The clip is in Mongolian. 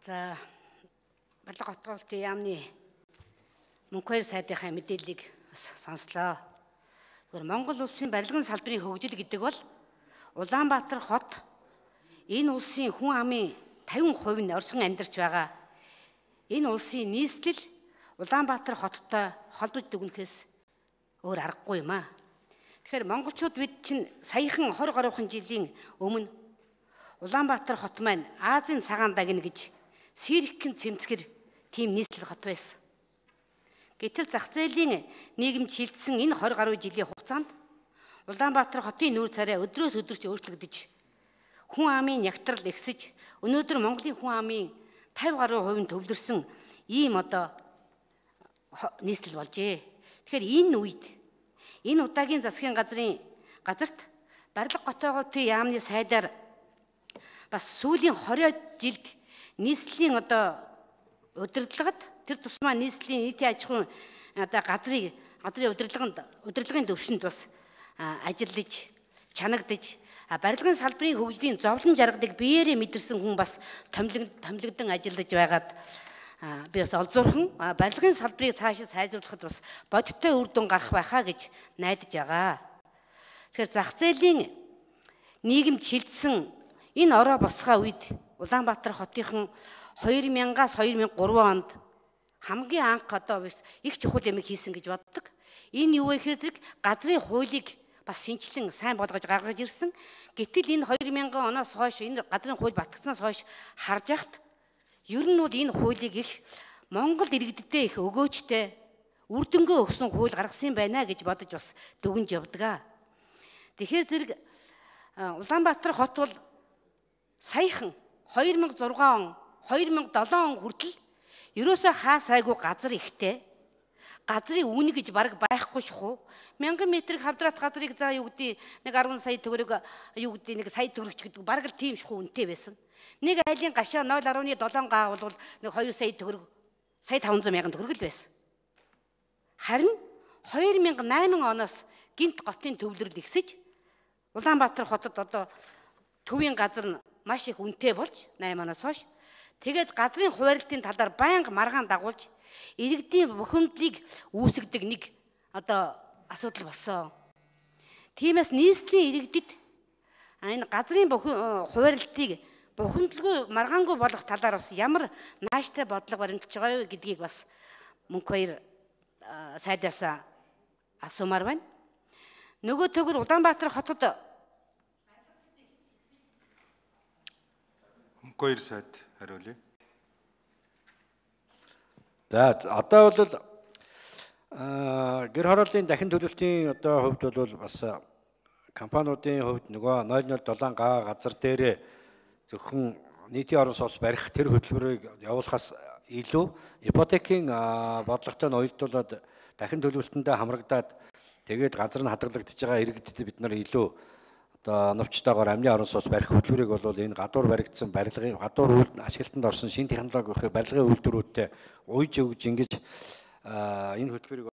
За барилга хотгоолтын яамны мөнх 2 сайдынхаа мэдээллийг бас сонслоо. Тэгвэл Монгол улсын барилгын салбарын хөгжил гэдэг бол Улаанбаатар хот энэ улсын хүн амын 50% нь оршин амьдарч байгаа. Энэ улсын нийслэл Улаанбаатар хоттой холбож дүгнэхээс өөр аргагүй юм аа. Тэгэхээр монголчууд бид чинь саяхан 20 гаруйхан жилийн өмнө Улаанбаатар хот маань Азийн цагаан дагна гэж Сирикийн цэмцгэр тийм нийслэл хот байсан. Гэтэл зах зээлийн нийгэм шилжсэн энэ 20 гаруй жилийн хугацаанд Улаанбаатар хотын нүүр царай өдрөөс өдөрч өөрчлөгдөж хүн амын нягтрал ихсэж өнөөдөр Монголын хүн амын 50% нь төвлөрсөн ийм нийслэл болжээ. Тэгэхээр энэ үед энэ удаагийн засгийн газарт барилга готоогоотын яамны сайдаар бас сүүлийн 20 жилд нийслэлийн удирдлагад тэр тусмаа нийслэлийн нийтийн аж ахуйн газрын удирдлагын төвшөнд бас ажиллаж чанагдаж барилгын салбарын хөгжлийн зовлон жаргадаг биеэрээ мэдэрсэн хүн бас томилогдсон ажиллаж байгаад би бас олзуурхан барилгын салбарыг цаашаа сайжруулахад бас бодиттой үр дүн гарах байхаа гэж найдаж байгаа. Тэгэхээр зах зээлийн нийгэм шилжсэн энэ ороо босгоо үед Улаанбаатар хотынхан 2000-аас 2003 онд хамгийн анх их чухал юм хийсэн гэж боддог. Энэ юу вэ гэхээр газрын хуулийг бас шинчлэн сайн болгож гаргаж ирсэн. Гэтэл энэ 2000 оноос хойш энэ газрын хууль батгснаас хойш харж яхад ер нь бол энэ хуулийг их Монгол иргэдтэй их өгөөжтэй үр дүнгээ өгсөн хууль гаргасан байна гэж бодож бас дүгнж явдаг. Тэгэхээр зэрэг Улаанбаатар хот бол саяхан 2006 он 2007 он хүртэл ерөөсөө хаа сайгүй газар ихтэй. Газрын үн гэж бараг байхгүй шахуу. 1000 метрийг хавдрат газрыг за юу гэдэг нэг 10 сая төгрөг юу гэдэг нэг сая төгрөгч гэдэг бараг л тийм шахуу үнэтэй байсан. Нэг айлын гашаа 0.7 гаа бол нэг 2 сая төгрөг сая 500 мянган төгрөг л байсан. Харин 2008 оноос гинт готын төвлөрөл ихсэж Улаанбаатар хотод төвийн газар нь маш их үнэтэй болж 8 оноос хойш тэгээд газрын хуваарлтын талаар байнга маргаан дагуулж иргэдийн бухимдлыг үүсгдэг нэг асуудал болсон. Тиймээс нийслэлийн иргэдэд энэ газрын хуваарлтыг бухимдалгүй маргаангүй болох талаар бас ямар нааштай бодлого баримтж байгаа вэ гэдгийг бас мөнх 2 сайдаас асуумаар байна. Нөгөө төгөр Улаанбаатар хотод мөнх 2 сайд хариулъя. За одоо бол гэр хорооллын дахин төлөлтийн хувьд бол бас компаниудын хувьд нөгөө 007 га газар дээр зөвхөн нийтийн орон сууц барих тэр хөтөлбөрийг явуулахаас илүү ипотекийн бодлоготой нь уялдуулаад дахин төлөвлөлтөндөө хамрагдаад тэгээд газар нь хадгалагдж байгаа иргэдэд бид нар илүү новчтойгоор амны орон сууц барих хөтөлбөрийг бол энэ гадуур баригдсан барилгын гадуур ашиглалтанд орсон шинэ технологи барилгын үйлдвэрүүдтэй уйж өгж ингэж энэ хөтөлбөрийг